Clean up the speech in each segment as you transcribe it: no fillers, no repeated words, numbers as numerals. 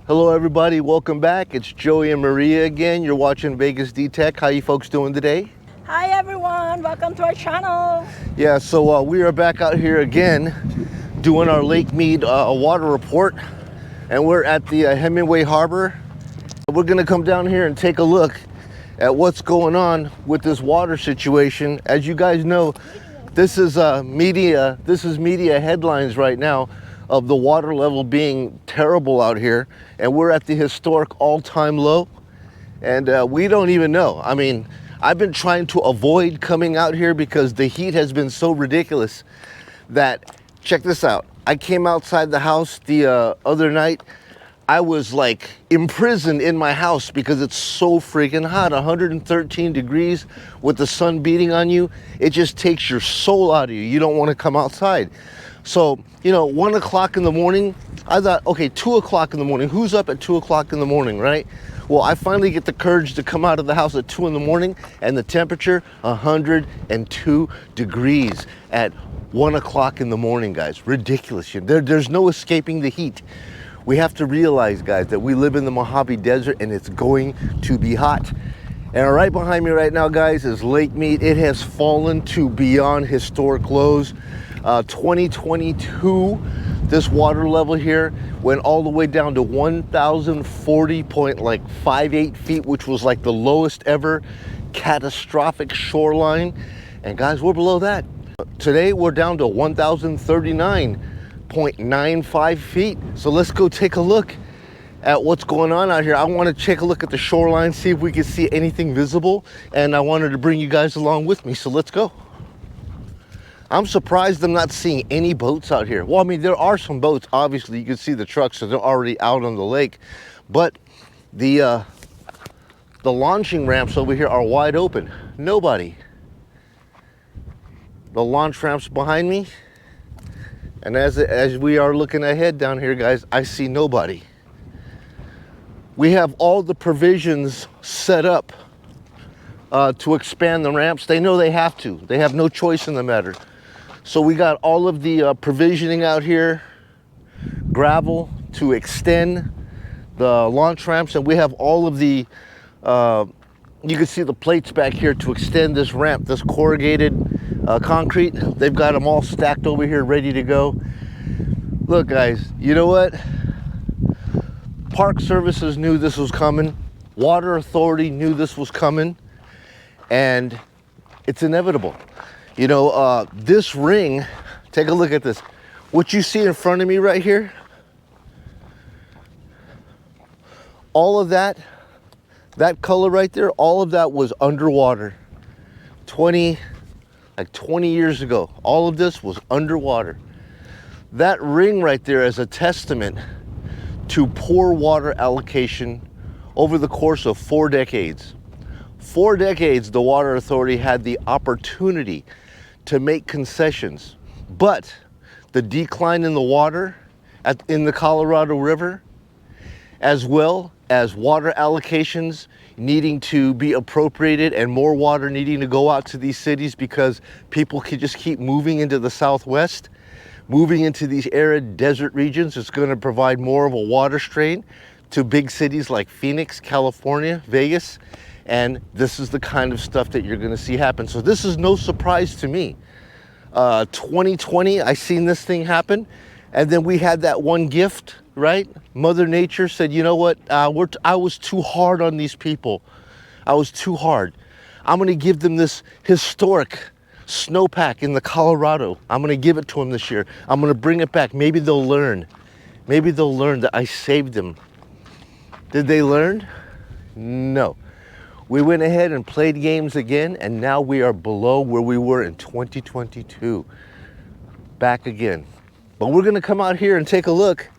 Hello everybody, welcome back. It's Joey and Maria again. You're watching VegasDtech. How you folks doing today? Hi everyone, welcome to our channel. Yeah, so we are back out here again doing our Lake Mead water report, and we're at the Hemingway Harbor. We're gonna come down here and take a look at what's going on with this water situation. As you guys know, this is media headlines right now of the water level being terrible out here, and we're at the historic all-time low, and we don't even know. I mean, I've been trying to avoid coming out here because the heat has been so ridiculous that, check this out, I came outside the house the other night. I was like imprisoned in my house because it's so freaking hot. 113 degrees with the sun beating on you. It just takes your soul out of you. You don't want to come outside. So, you know, 1 o'clock in the morning, I thought, okay, 2 o'clock in the morning. Who's up at 2 o'clock in the morning, right? Well, I finally get the courage to come out of the house at 2 in the morning, and the temperature, 102 degrees at 1 o'clock in the morning, guys. Ridiculous. There's no escaping the heat. We have to realize, guys, that we live in the Mojave Desert, and it's going to be hot. And right behind me right now, guys, is Lake Mead. It has fallen to beyond historic lows. 2022, this water level here went all the way down to 1,040.58 feet, which was like the lowest ever catastrophic shoreline. And guys, we're below that. Today, we're down to 1,039.95 feet. So let's go take a look at what's going on out here. I want to take a look at the shoreline, see if we can see anything visible, and I wanted to bring you guys along with me, so let's go. I'm surprised I'm not seeing any boats out here. Well, I mean, there are some boats. Obviously, you can see the trucks, so they're already out on the lake. But the launching ramps over here are wide open. Nobody. The launch ramps behind me. And as we are looking ahead down here, guys, I see nobody. We have all the provisions set up to expand the ramps. They know they have to. They have no choice in the matter. So we got all of the provisioning out here, gravel to extend the launch ramps, and we have all of the, you can see the plates back here to extend this ramp, this corrugated concrete. They've got them all stacked over here, ready to go. Look, guys, you know what? Park Services knew this was coming. Water Authority knew this was coming, and it's inevitable. You know, this ring, take a look at this. What you see in front of me right here, all of that color right there, all of that was underwater. 20 years ago, all of this was underwater. That ring right there is a testament to poor water allocation over the course of 4 decades. 4 decades, the Water Authority had the opportunity to make concessions, but the decline in the water in the Colorado River, as well as water allocations needing to be appropriated and more water needing to go out to these cities because people could just keep moving into the Southwest, moving into these arid desert regions. It's going to provide more of a water strain to big cities like Phoenix, California, Vegas. And this is the kind of stuff that you're going to see happen. So this is no surprise to me. 2020, I seen this thing happen. And then we had that one gift, right? Mother Nature said, you know what? I was too hard on these people. I was too hard. I'm going to give them this historic snowpack in the Colorado. I'm going to give it to them this year. I'm going to bring it back. Maybe they'll learn. Maybe they'll learn that I saved them. Did they learn? No. We went ahead and played games again, and now we are below where we were in 2022. Back again. But we're going to come out here and take a look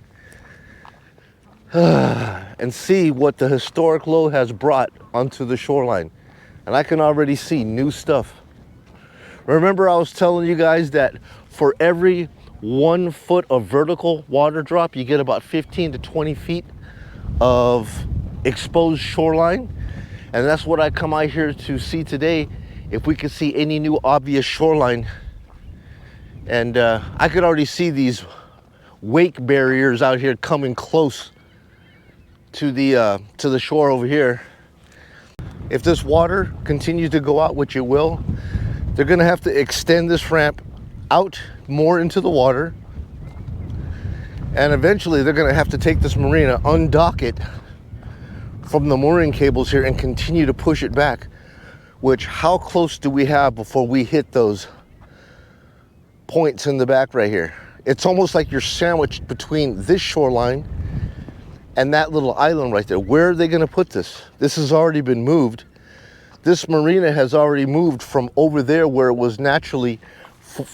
and see what the historic low has brought onto the shoreline. And I can already see new stuff. Remember, I was telling you guys that for every 1 foot of vertical water drop, you get about 15 to 20 feet of exposed shoreline. And that's what I come out here to see today, if we could see any new obvious shoreline. And I could already see these wake barriers out here coming close to the shore over here. If this water continues to go out, which it will, they're gonna have to extend this ramp out more into the water. And eventually they're gonna have to take this marina, undock it from the mooring cables here and continue to push it back. Which, how close do we have before we hit those points in the back right here? It's almost like you're sandwiched between this shoreline and that little island right there. Where are they gonna put this? This has already been moved. This marina has already moved from over there where it was naturally,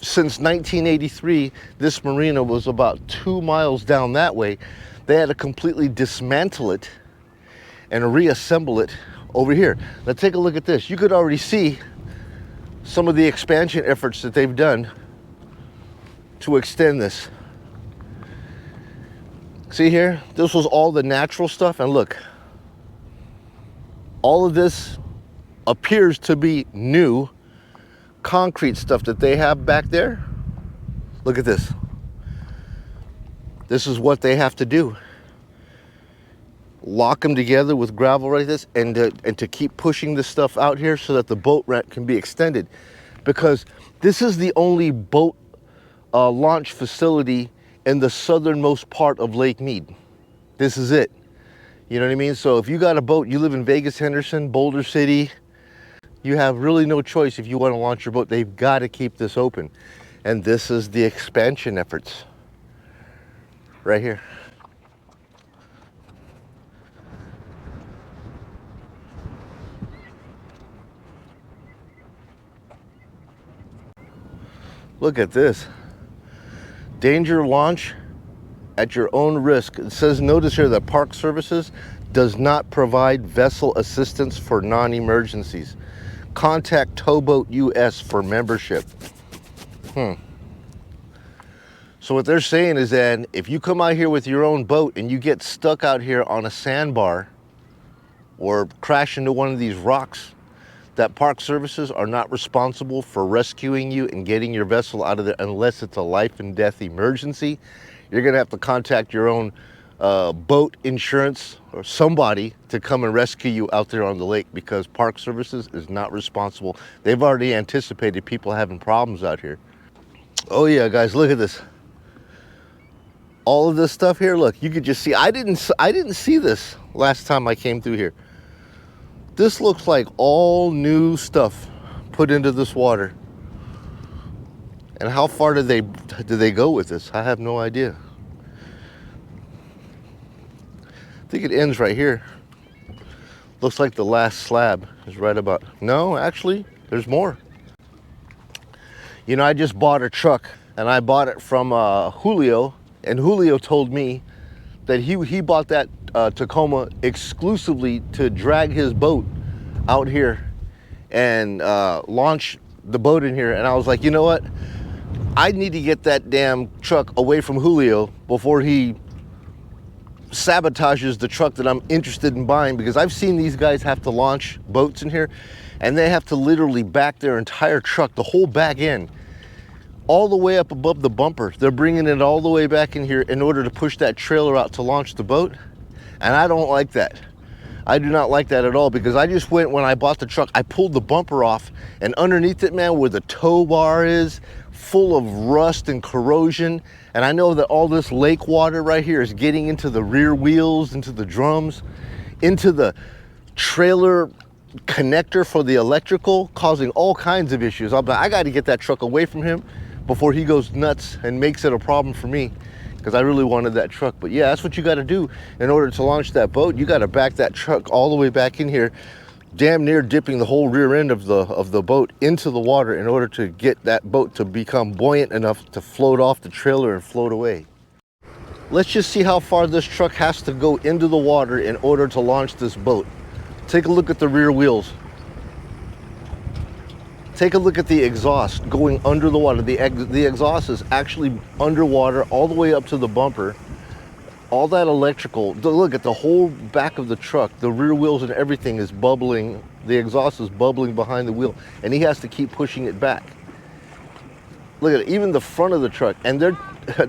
since 1983, this marina was about 2 miles down that way. They had to completely dismantle it and reassemble it over here. Now take a look at this. You could already see some of the expansion efforts that they've done to extend this. See here, this was all the natural stuff, and look, all of this appears to be new concrete stuff that they have back there. Look at this. This is what they have to do. Lock them together with gravel like this, and to keep pushing this stuff out here so that the boat ramp can be extended, because this is the only boat launch facility in the southernmost part of Lake Mead. This is it. You know what I mean? So if you got a boat, you live in Vegas, Henderson, Boulder City, you have really no choice. If you want to launch your boat, they've got to keep this open. And this is the expansion efforts right here. Look at this. Danger launch at your own risk. It says, notice here that Park Services does not provide vessel assistance for non-emergencies. Contact Towboat US for membership. So what they're saying is that if you come out here with your own boat and you get stuck out here on a sandbar or crash into one of these rocks, that Park Services are not responsible for rescuing you and getting your vessel out of there unless it's a life and death emergency. You're gonna have to contact your own boat insurance or somebody to come and rescue you out there on the lake, because Park Services is not responsible. They've already anticipated people having problems out here. Oh yeah, guys, look at this. All of this stuff here, look, you could just see, I didn't see this last time I came through here. This looks like all new stuff put into this water. And how far did they go with this? I have no idea. I think it ends right here. Looks like the last slab is right about, no, actually, there's more. You know, I just bought a truck, and I bought it from Julio, and Julio told me that he bought that Tacoma exclusively to drag his boat out here and launch the boat in here. And I was like, you know what? I need to get that damn truck away from Julio before he sabotages the truck that I'm interested in buying, because I've seen these guys have to launch boats in here and they have to literally back their entire truck, the whole back end, all the way up above the bumper. They're bringing it all the way back in here in order to push that trailer out to launch the boat. And I don't like that. I do not like that at all, because I just went, when I bought the truck, I pulled the bumper off, and underneath it, man, where the tow bar is, full of rust and corrosion. And I know that all this lake water right here is getting into the rear wheels, into the drums, into the trailer connector for the electrical, causing all kinds of issues. I got to get that truck away from him before he goes nuts and makes it a problem for me, because I really wanted that truck. But yeah, that's what you got to do in order to launch that boat. You got to back that truck all the way back in here, damn near dipping the whole rear end of the boat into the water in order to get that boat to become buoyant enough to float off the trailer and float away. Let's just see how far this truck has to go into the water in order to launch this boat. Take a look at the rear wheels. Take a look at the exhaust going under the water. The exhaust is actually underwater all the way up to the bumper. All that electrical, look at the whole back of the truck, the rear wheels and everything is bubbling. The exhaust is bubbling behind the wheel, and he has to keep pushing it back. Look at it, even the front of the truck. And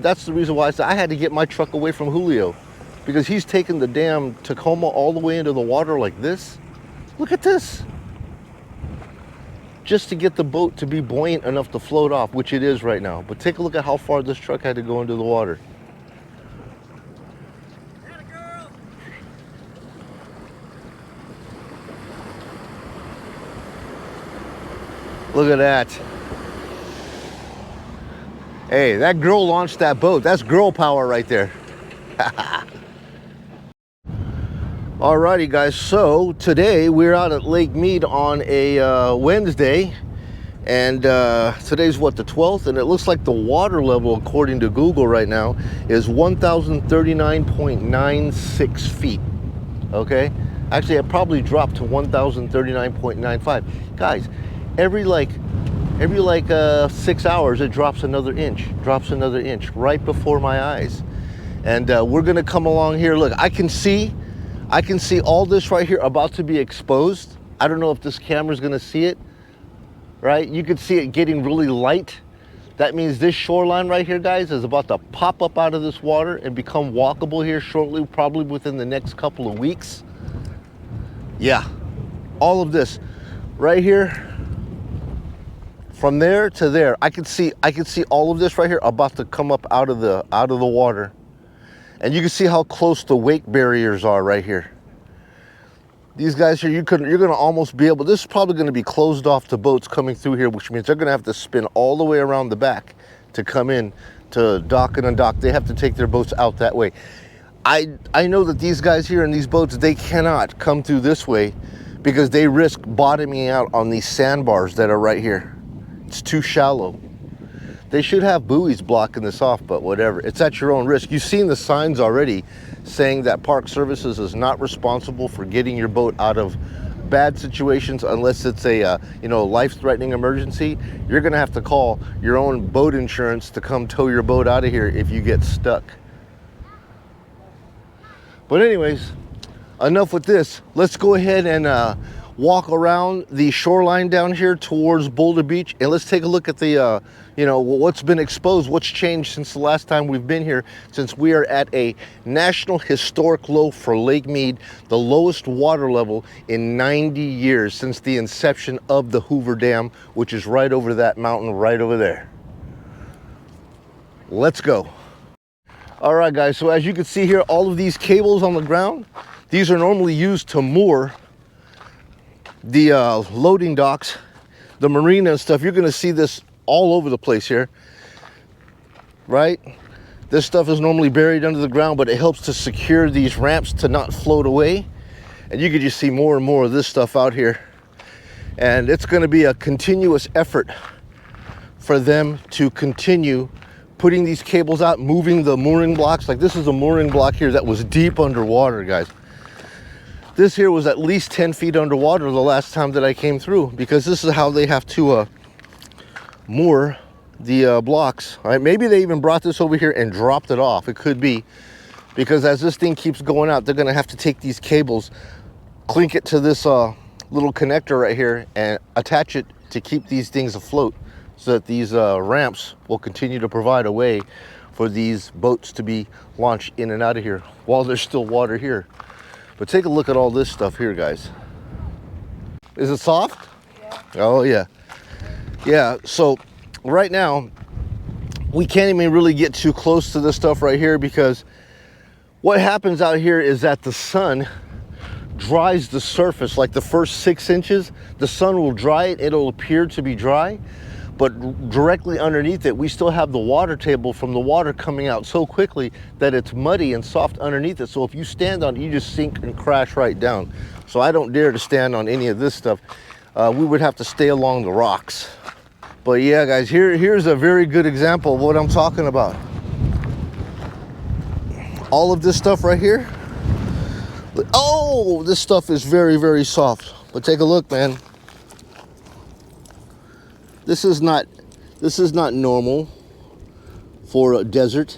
that's the reason why I said I had to get my truck away from Julio, because he's taken the damn Tacoma all the way into the water like this. Look at this. Just to get the boat to be buoyant enough to float off, which it is right now. But take a look at how far this truck had to go into the water. Look at that. Hey, that girl launched that boat. That's girl power right there. Alrighty guys, so today we're out at Lake Mead on a Wednesday, and today's what, the 12th, and it looks like the water level according to Google right now is 1,039.96 feet. Okay, actually it probably dropped to 1,039.95. Guys, every 6 hours it drops another inch right before my eyes. And we're gonna come along here. Look, I can see all this right here about to be exposed. I don't know if this camera's gonna see it, right? You can see it getting really light. That means this shoreline right here, guys, is about to pop up out of this water and become walkable here shortly, probably within the next couple of weeks. Yeah, all of this right here, from there to there, I can see all of this right here about to come up out of the water. And you can see how close the wake barriers are right here. These guys here, you're gonna almost be able, this is probably gonna be closed off to boats coming through here, which means they're gonna have to spin all the way around the back to come in to dock and undock. They have to take their boats out that way. I know that these guys here in these boats, they cannot come through this way because they risk bottoming out on these sandbars that are right here. It's too shallow. They should have buoys blocking this off, but whatever. It's at your own risk. You've seen the signs already saying that Park Services is not responsible for getting your boat out of bad situations unless it's a life-threatening emergency. You're gonna have to call your own boat insurance to come tow your boat out of here if you get stuck. But anyways, enough with this. Let's go ahead and walk around the shoreline down here towards Boulder Beach, and let's take a look at the what's been exposed, what's changed since the last time we've been here, since we are at a national historic low for Lake Mead, the lowest water level in 90 years since the inception of the Hoover Dam, which is right over that mountain right over there. Let's go. All right guys, so as you can see here, all of these cables on the ground, these are normally used to moor the loading docks, the marina and stuff. You're gonna see this all over the place here, right? This stuff is normally buried under the ground, but it helps to secure these ramps to not float away. And you can just see more and more of this stuff out here. And it's gonna be a continuous effort for them to continue putting these cables out, moving the mooring blocks. Like this is a mooring block here that was deep underwater, guys. This here was at least 10 feet underwater the last time that I came through, because this is how they have to moor the blocks. All right, maybe they even brought this over here and dropped it off. It could be, because as this thing keeps going out, they're gonna have to take these cables, clink it to this little connector right here and attach it to keep these things afloat, so that these ramps will continue to provide a way for these boats to be launched in and out of here while there's still water here. But take a look at all this stuff here, guys. Is it soft? Yeah. Oh, yeah. Yeah, so right now, we can't even really get too close to this stuff right here, because what happens out here is that the sun dries the surface. Like the first 6 inches, the sun will dry it. It'll appear to be dry, but directly underneath it, we still have the water table from the water coming out so quickly that it's muddy and soft underneath it. So if you stand on it, you just sink and crash right down. So I don't dare to stand on any of this stuff. We would have to stay along the rocks. But yeah, guys, here's a very good example of what I'm talking about. All of this stuff right here. Oh, this stuff is very, very soft. But take a look, man. This is not normal for a desert.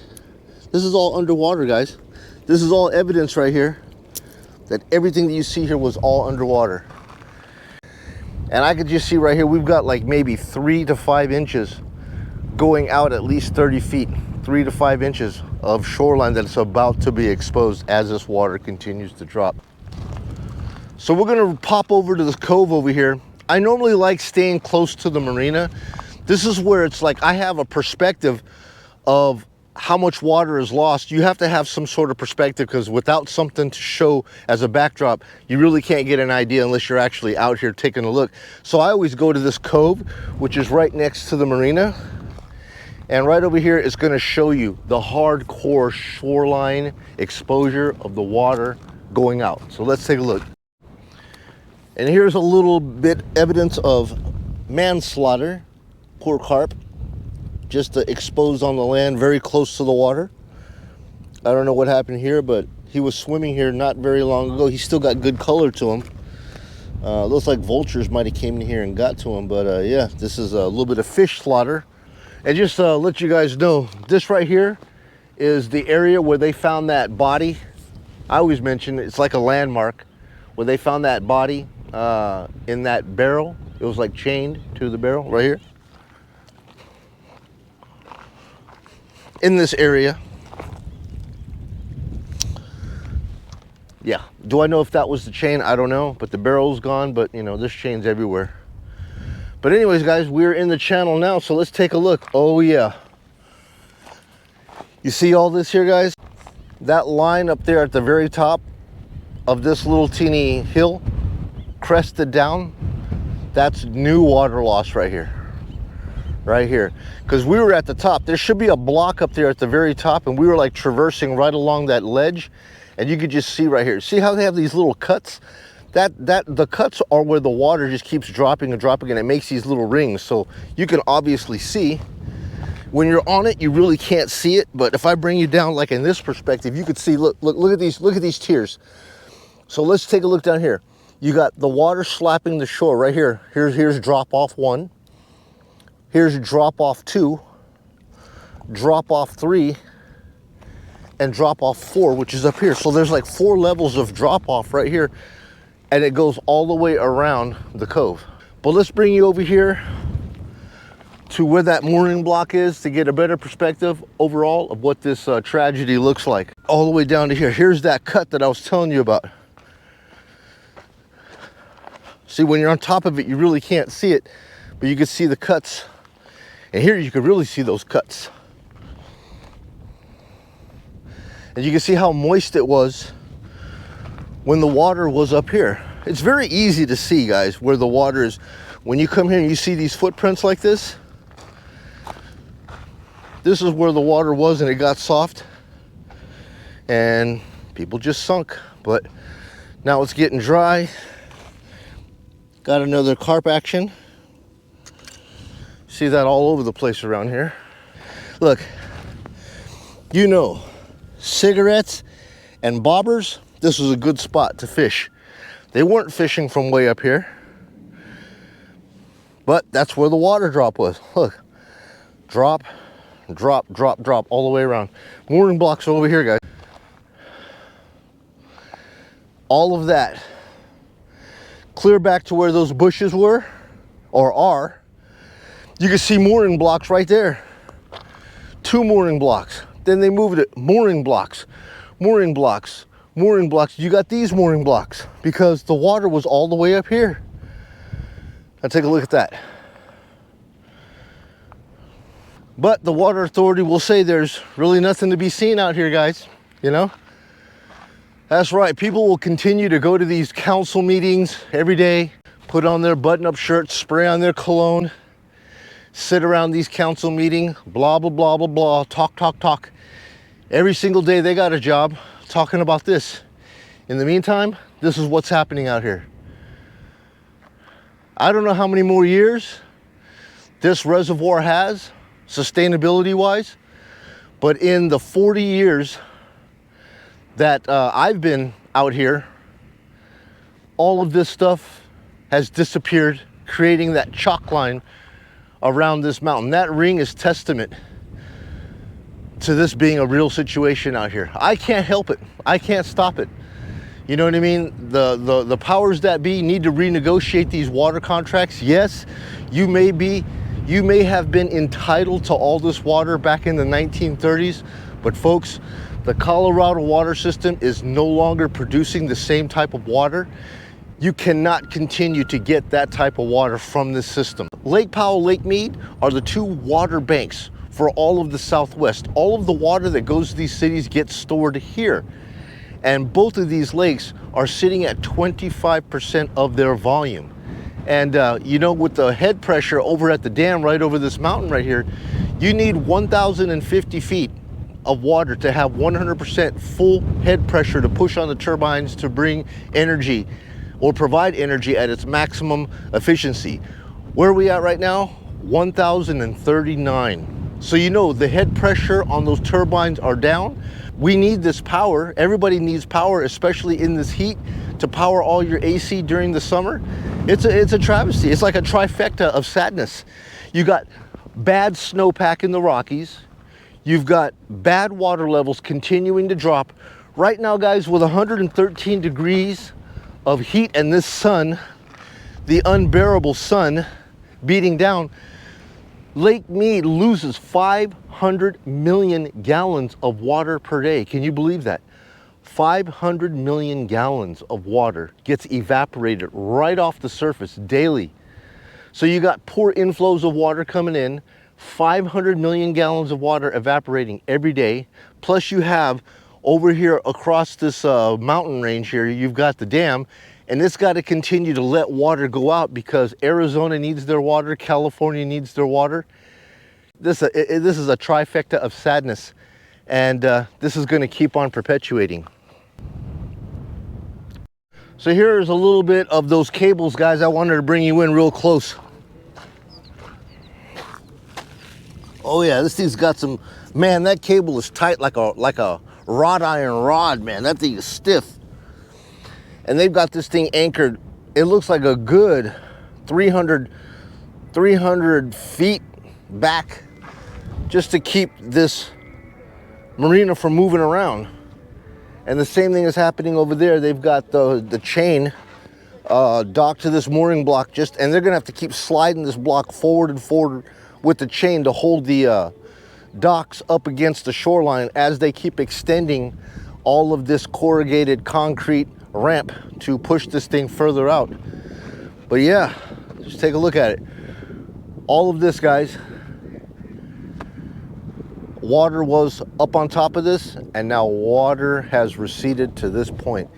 This is all underwater, guys. This is all evidence right here that everything that you see here was all underwater. And I could just see right here, we've got like maybe 3 to 5 inches going out at least 30 feet. 3 to 5 inches of shoreline that's about to be exposed as this water continues to drop. So we're gonna pop over to this cove over here. I normally like staying close to the marina. This is where it's like I have a perspective of how much water is lost. You have to have some sort of perspective, because without something to show as a backdrop, you really can't get an idea unless you're actually out here taking a look. So I always go to this cove, which is right next to the marina. And right over here is going to show you the hardcore shoreline exposure of the water going out. So let's take a look. And here's a little bit evidence of manslaughter. Poor carp, just exposed on the land, very close to the water. I don't know what happened here, but he was swimming here not very long ago. He's still got good color to him. Looks like vultures might have came in here and got to him, but yeah, this is a little bit of fish slaughter. And just let you guys know, this right here is the area where they found that body. I always mention it's like a landmark where they found that body in that barrel. It was like chained to the barrel right here. In this area. Yeah, do I know if that was the chain? I don't know, but the barrel's gone, but you know, this chain's everywhere. But anyways, guys, we're in the channel now, so let's take a look. Oh yeah. You see all this here, guys? That line up there at the very top of this little teeny hill, crested down, that's new water loss right here. Right here, because we were at the top. There should be a block up there at the very top, and we were like traversing right along that ledge, and you could just see right here. See how they have these little cuts? The cuts are where the water just keeps dropping and dropping, and it makes these little rings. So you can obviously see when you're on it. You really can't see it, but if I bring you down like in this perspective, you could see. Look at these tiers. So let's take a look down here. You got the water slapping the shore right here. Here's drop off 1. Here's drop off 2, drop off 3, and drop off 4, which is up here. So there's like 4 levels of drop off right here, and it goes all the way around the cove. But let's bring you over here to where that mooring block is to get a better perspective overall of what this tragedy looks like. All the way down to here. Here's that cut that I was telling you about. See, when you're on top of it, you really can't see it, but you can see the cuts. And here you can really see those cuts. And you can see how moist it was when the water was up here. It's very easy to see, guys, where the water is. When you come here and you see these footprints like this, this is where the water was and it got soft. And people just sunk. But now it's getting dry. Got another carp action. See that all over the place around here. Look, you know, cigarettes and bobbers, this was a good spot to fish. They weren't fishing from way up here, but that's where the water drop was. Look, drop, drop, drop, drop all the way around. Mooring blocks over here, guys. All of that clear back to where those bushes were or are. You can see mooring blocks right there. 2 mooring blocks. Then they moved it. Mooring blocks, mooring blocks, mooring blocks. You got these mooring blocks because the water was all the way up here. Now take a look at that. But the water authority will say there's really nothing to be seen out here, guys. You know? That's right. People will continue to go to these council meetings every day, put on their button-up shirts, spray on their cologne, sit around these council meetings, blah, blah, blah, blah, blah, talk, talk, talk. Every single day they got a job talking about this. In the meantime, this is what's happening out here. I don't know how many more years this reservoir has, sustainability-wise, but in the 40 years that I've been out here, all of this stuff has disappeared, creating that chalk line around this mountain. That ring is testament to this being a real situation out here. I can't help it. I can't stop it. You know what I mean? The powers that be need to renegotiate these water contracts. Yes, you may be You may have been entitled to all this water back in the 1930s, but folks, the Colorado water system is no longer producing the same type of water. You cannot continue to get that type of water from this system. Lake Powell, Lake Mead are the two water banks for all of the Southwest. All of the water that goes to these cities gets stored here. And both of these lakes are sitting at 25% of their volume. And you know, with the head pressure over at the dam right over this mountain right here, you need 1,050 feet of water to have 100% full head pressure to push on the turbines to bring energy or provide energy at its maximum efficiency. Where are we at right now? 1,039. So you know the head pressure on those turbines are down. We need this power. Everybody needs power, especially in this heat, to power all your AC during the summer. It's a travesty. It's like a trifecta of sadness. You got bad snowpack in the Rockies. You've got bad water levels continuing to drop. Right now, guys, with 113 degrees of heat and this sun, the unbearable sun beating down, Lake Mead loses 500 million gallons of water per day. Can you believe that? 500 million gallons of water gets evaporated right off the surface daily. So you got poor inflows of water coming in, 500 million gallons of water evaporating every day. Plus you have over here across this mountain range here, you've got the dam, and it's got to continue to let water go out because Arizona needs their water, California needs their water. This is a trifecta of sadness, and this is going to keep on perpetuating. So here's a little bit of those cables, guys. I wanted to bring you in real close. Oh yeah, this thing's got some, man, that cable is tight like a wrought iron rod, man. That thing is stiff. And they've got this thing anchored, it looks like a good 300 feet back just to keep this marina from moving around. And the same thing is happening over there. They've got the chain docked to this mooring block and they're gonna have to keep sliding this block forward and forward with the chain to hold the docks up against the shoreline as they keep extending all of this corrugated concrete ramp to push this thing further out. But yeah, just take a look at it. All of this, guys, water was up on top of this, and now water has receded to this point.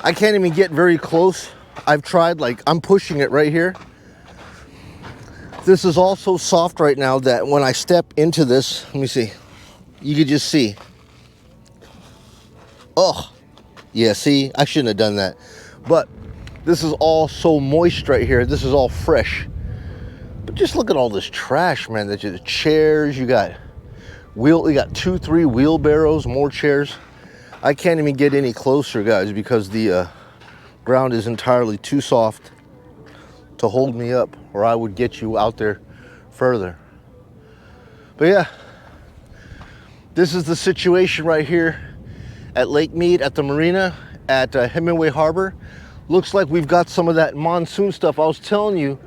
I can't even get very close. I've tried, like I'm pushing it right here. This is all so soft right now that when I step into this, let me see, you could just see. Oh, yeah, see, I shouldn't have done that. But this is all so moist right here. This is all fresh. But just look at all this trash, man. There's the chairs, you got 2-3 wheelbarrows, more chairs. I can't even get any closer, guys, because the ground is entirely too soft to hold me up, or I would get you out there further. But yeah, this is the situation right here at Lake Mead, at the marina, at Hemingway Harbor. Looks like we've got some of that monsoon stuff. I was telling you,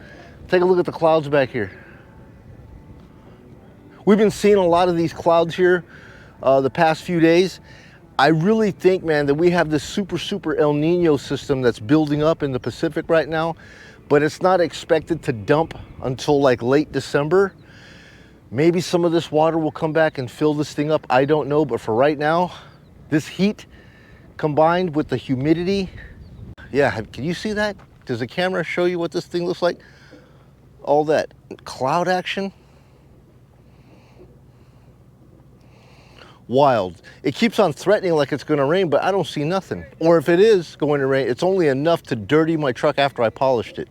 take a look at the clouds back here. We've been seeing a lot of these clouds here the past few days. I really think, man, that we have this super El Nino system that's building up in the Pacific right now, but it's not expected to dump until like late December. Maybe some of this water will come back and fill this thing up. I don't know, but for right now, this heat combined with the humidity, yeah, can you see that? Does the camera show you what this thing looks like? All that cloud action. Wild. It keeps on threatening like it's gonna rain, but I don't see nothing. Or if it is going to rain, it's only enough to dirty my truck after I polished it.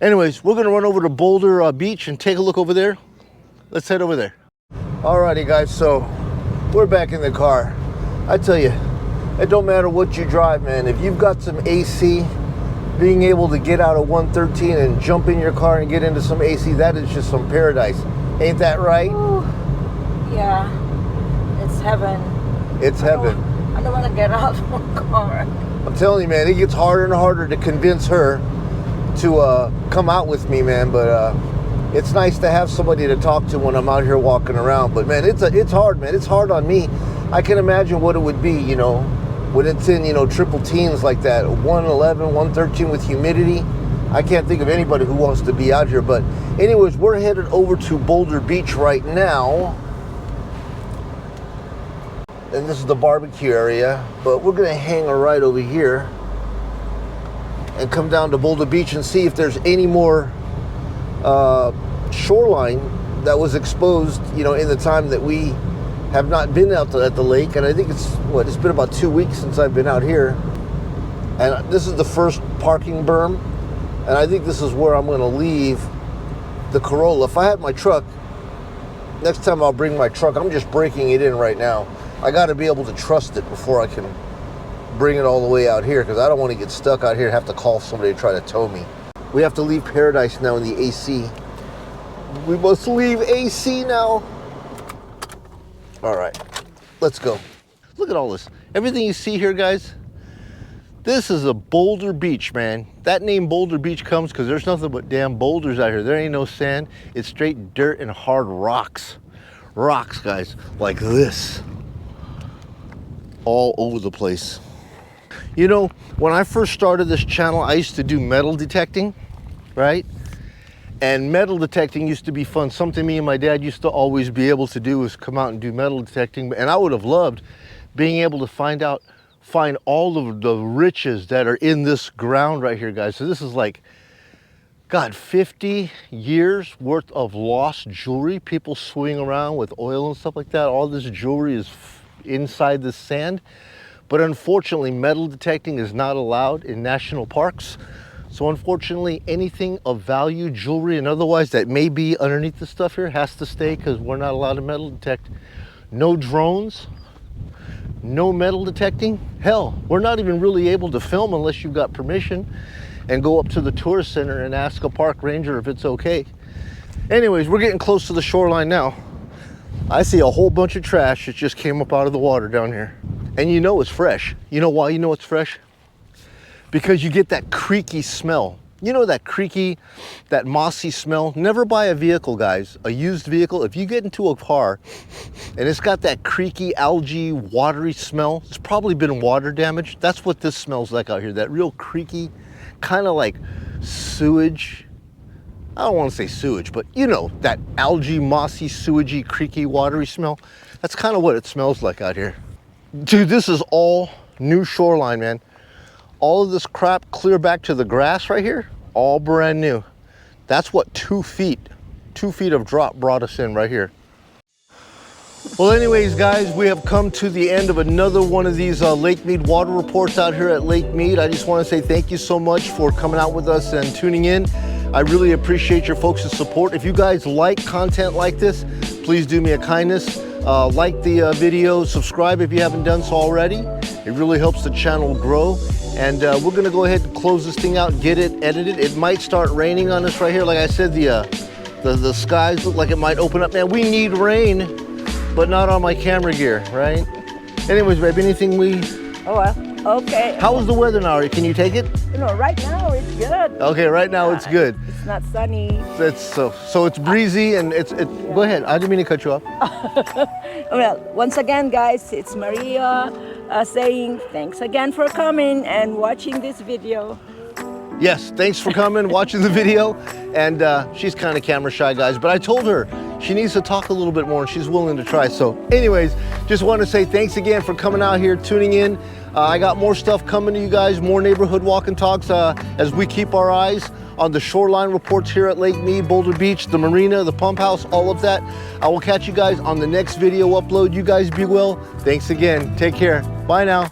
Anyways, we're gonna run over to Boulder Beach and take a look over there. Let's head over there. Alrighty, guys, so we're back in the car. I tell you, it don't matter what you drive, man. If you've got some AC, being able to get out of 113 and jump in your car and get into some AC, that is just some paradise. Ain't that right? Ooh, yeah, it's heaven. It's heaven. I don't want to get out of my car. I'm telling you, man, it gets harder and harder to convince her to come out with me, man. But it's nice to have somebody to talk to when I'm out here walking around. But man, it's hard, man. It's hard on me. I can imagine what it would be, you know, when it's in, you know, triple teens like that, 111, 113 with humidity. I can't think of anybody who wants to be out here. But anyways, we're headed over to Boulder Beach right now. And this is the barbecue area, but we're gonna hang a right over here and come down to Boulder Beach and see if there's any more shoreline that was exposed, you know, in the time that we have not been out at the lake. And I think it's been about 2 weeks since I've been out here. And this is the first parking berm, and I think this is where I'm gonna leave the Corolla. If I had my truck, next time I'll bring my truck. I'm just breaking it in right now. I got to be able to trust it before I can bring it all the way out here, because I don't want to get stuck out here and have to call somebody to try to tow me. We have to leave Paradise now in the AC. We must leave AC now. All right, let's go. Look at all this. Everything you see here, guys, this is a Boulder Beach, man. That name Boulder Beach comes because there's nothing but damn boulders out here. There ain't no sand. It's straight dirt and hard rocks. Rocks, guys, like this. All over the place. You know, when I first started this channel, I used to do metal detecting, right? And metal detecting used to be fun. Something me and my dad used to always be able to do was come out and do metal detecting. And I would have loved being able to find all of the riches that are in this ground right here, guys. So this is like, God, 50 years worth of lost jewelry. People swing around with oil and stuff like that. All this jewelry is inside the sand. But unfortunately, metal detecting is not allowed in national parks. So unfortunately, anything of value, jewelry and otherwise that may be underneath the stuff here has to stay, because we're not allowed to metal detect. No drones, no metal detecting. Hell, we're not even really able to film unless you've got permission and go up to the tourist center and ask a park ranger if it's okay. Anyways, we're getting close to the shoreline now. I see a whole bunch of trash that just came up out of the water down here. And you know it's fresh. You know why you know it's fresh? Because you get that creaky smell. You know that creaky, that mossy smell? Never buy a vehicle, guys, a used vehicle. If you get into a car and it's got that creaky, algae, watery smell, it's probably been water damage. That's what this smells like out here, that real creaky, kind of like sewage. I don't want to say sewage, but you know, that algae, mossy, sewagey, creaky, watery smell. That's kind of what it smells like out here. Dude, this is all new shoreline, man. All of this crap clear back to the grass right here, all brand new. That's what 2 feet of drop brought us in right here. Well, anyways, guys, we have come to the end of another one of these Lake Mead water reports out here at Lake Mead. I just want to say thank you so much for coming out with us and tuning in. I really appreciate your folks' support. If you guys like content like this, please do me a kindness. Like the video, subscribe if you haven't done so already. It really helps the channel grow. And we're gonna go ahead and close this thing out, get it edited. It might start raining on us right here. Like I said, the skies look like it might open up. Man, we need rain, but not on my camera gear, right? Anyways, babe, anything we... Oh, well, okay. How is the weather now? Can you take it? You know, right now it's good. Okay, right now it's good. It's not sunny. It's so it's breezy and it's. Go ahead. I didn't mean to cut you off. Well, once again, guys, it's Maria saying thanks again for coming and watching this video. Yes, thanks for coming, watching the video. And she's kind of camera shy, guys, but I told her she needs to talk a little bit more and she's willing to try. So anyways, just want to say thanks again for coming out here, tuning in. I got more stuff coming to you guys, more neighborhood walk and talks as we keep our eyes on the shoreline reports here at Lake Mead, Boulder Beach, the marina, the pump house, all of that. I will catch you guys on the next video upload. You guys be well. Thanks again. Take care. Bye now.